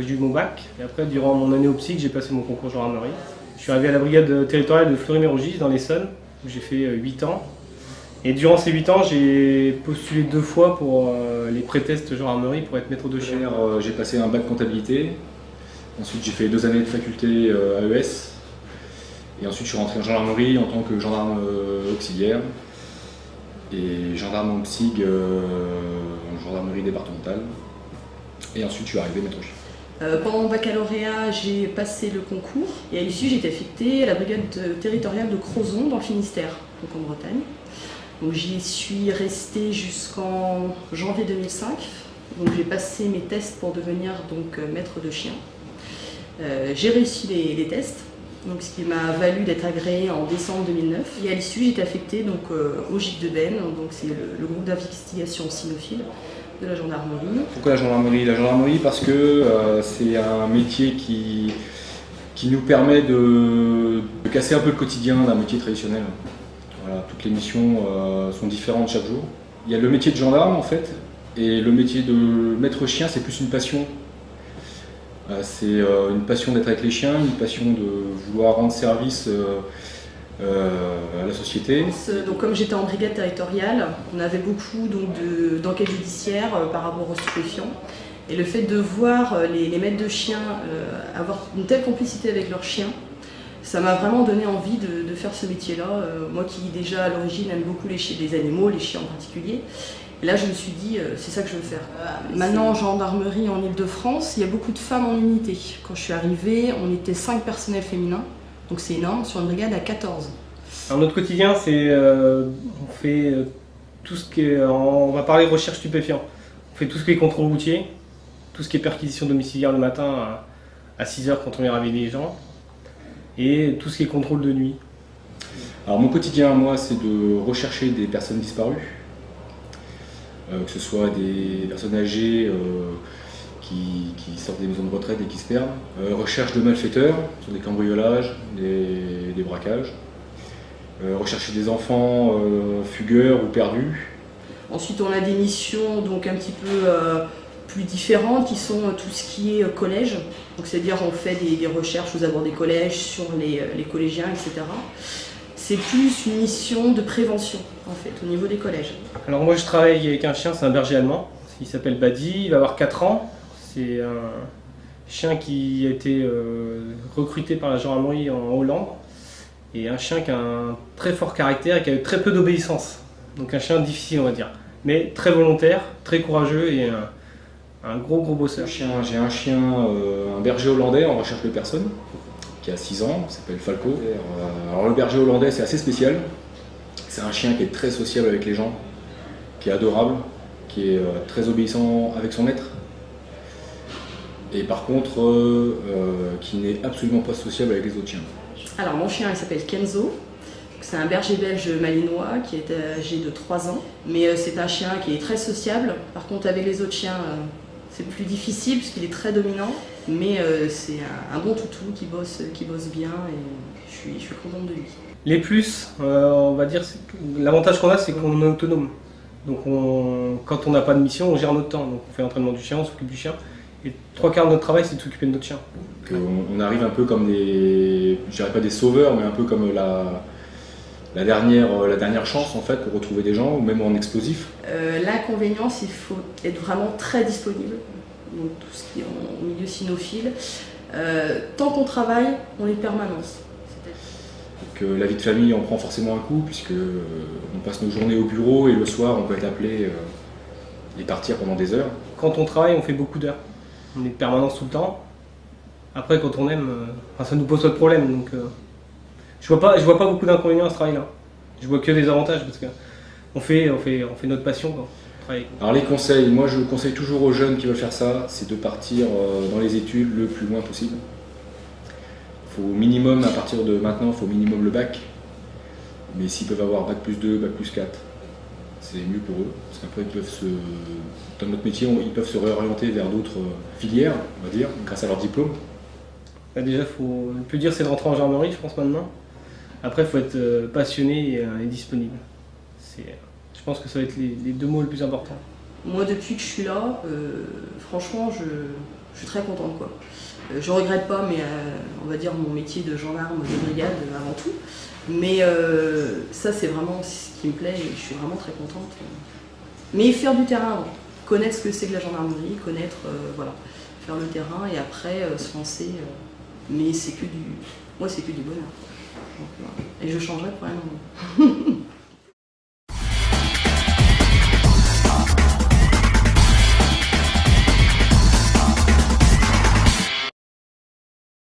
j'ai eu mon bac. Et après, durant mon année au psych, j'ai passé mon concours gendarmerie. Je suis arrivé à la brigade territoriale de Fleury-Mérogis, dans l'Essonne, où j'ai fait 8 ans. Et durant ces 8 ans, j'ai postulé 2 fois pour les pré-tests gendarmerie pour être maître de chien. J'ai passé un bac comptabilité. Ensuite, j'ai fait 2 années de faculté AES. Et ensuite, je suis rentré en gendarmerie en tant que gendarme auxiliaire. Et gendarme en psyg en gendarmerie départementale. Et ensuite, je suis arrivé maître chien. Pendant mon baccalauréat, j'ai passé le concours et à l'issue, j'ai été affectée à la brigade territoriale de Crozon dans le Finistère, donc en Bretagne. Donc j'y suis restée jusqu'en janvier 2005. Donc j'ai passé mes tests pour devenir donc maître de chien. J'ai réussi les tests, donc ce qui m'a valu d'être agréée en décembre 2009. Et à l'issue, j'ai été affectée donc au GIC de Beynes, donc c'est le groupe d'investigation cynophile de la gendarmerie. Pourquoi la gendarmerie? La gendarmerie parce que c'est un métier qui nous permet de casser un peu le quotidien d'un métier traditionnel. Voilà, toutes les missions sont différentes chaque jour. Il y a le métier de gendarme en fait, et le métier de maître chien c'est plus une passion. C'est une passion d'être avec les chiens, une passion de vouloir rendre service à la société. Donc, comme j'étais en brigade territoriale, on avait beaucoup d'enquêtes judiciaires par rapport aux stupéfiants. Et le fait de voir les maîtres de chiens avoir une telle complicité avec leurs chiens, ça m'a vraiment donné envie de faire ce métier-là. Moi qui déjà à l'origine aime beaucoup les animaux, les chiens en particulier. Et là je me suis dit, c'est ça que je veux faire. Maintenant en gendarmerie en Ile-de-France, il y a beaucoup de femmes en unité. Quand je suis arrivée, on était 5 personnels féminins. Donc c'est énorme, sur une brigade à 14. Alors notre quotidien, c'est on fait tout ce qui est, on va parler recherche stupéfiant. On fait tout ce qui est contrôle routier, tout ce qui est perquisition domiciliaire le matin à 6 h quand on vient réveiller les gens, et tout ce qui est contrôle de nuit. Alors mon quotidien, moi, c'est de rechercher des personnes disparues, que ce soit des personnes âgées qui sortent des maisons de retraite et qui se perdent, recherche de malfaiteurs sur des cambriolages, des braquages, rechercher des enfants fugueurs ou perdus. Ensuite on a des missions donc un petit peu plus différentes qui sont tout ce qui est collège. Donc c'est-à-dire on fait des recherches aux abords des collèges sur les collégiens, etc. C'est plus une mission de prévention en fait au niveau des collèges. Alors moi je travaille avec un chien, c'est un berger allemand, il s'appelle Badi, il va avoir 4 ans. C'est un chien qui a été recruté par la gendarmerie en Hollande et un chien qui a un très fort caractère et qui a très peu d'obéissance. Donc un chien difficile on va dire, mais très volontaire, très courageux et un gros bosseur. J'ai un chien, un berger hollandais en recherche de personnes, qui a 6 ans, il s'appelle Falco. Alors le berger hollandais c'est assez spécial, c'est un chien qui est très sociable avec les gens, qui est adorable, qui est très obéissant avec son maître. Et par contre, qui n'est absolument pas sociable avec les autres chiens. Alors mon chien il s'appelle Kenzo, c'est un berger belge malinois qui est âgé de 3 ans. Mais c'est un chien qui est très sociable, par contre avec les autres chiens c'est plus difficile puisqu'il est très dominant. Mais c'est un bon toutou qui bosse bien et je suis contente de lui. Les plus, on va dire, l'avantage qu'on a c'est qu'on est autonome. Donc quand on n'a pas de mission, on gère notre temps. Donc on fait l'entraînement du chien, on s'occupe du chien. Et 3/4 de notre travail, c'est de s'occuper de notre chien. On arrive un peu comme des, je dirais pas des sauveurs, mais un peu comme la dernière chance en fait pour retrouver des gens, ou même en explosif. L'inconvénient, c'est qu'il faut être vraiment très disponible. Donc tout ce qui est en milieu cynophile. Tant qu'on travaille, on est permanence. Donc, la vie de famille en prend forcément un coup, puisque on passe nos journées au bureau et le soir on peut être appelé et partir pendant des heures. Quand on travaille, on fait beaucoup d'heures. On est de permanence tout le temps. Après, quand on aime, ça nous pose pas de problème. Donc, je vois pas beaucoup d'inconvénients à ce travail-là. Je vois que des avantages parce que on fait notre passion quand on travaille. Alors les conseils, moi je conseille toujours aux jeunes qui veulent faire ça, c'est de partir dans les études le plus loin possible. Faut au minimum, à partir de maintenant, il faut au minimum le bac. Mais s'ils peuvent avoir bac plus 2, bac plus 4, c'est mieux pour eux. Parce qu'après, dans notre métier, ils peuvent se réorienter vers d'autres filières, on va dire, grâce à leur diplôme. Là, déjà, le plus dur, c'est de rentrer en gendarmerie, je pense, maintenant. Après, il faut être passionné et disponible. Je pense que ça va être les 2 mots les plus importants. Moi, depuis que je suis là, franchement, je suis très contente quoi. Je regrette pas, mais on va dire mon métier de gendarme de brigade avant tout. Mais ça c'est vraiment ce qui me plaît et je suis vraiment très contente. Mais faire du terrain avant, connaître ce que c'est que la gendarmerie, connaître, voilà, faire le terrain et après se lancer. Mais c'est que du, moi c'est que du bonheur. Donc, voilà. Et je changerai pour rien au monde.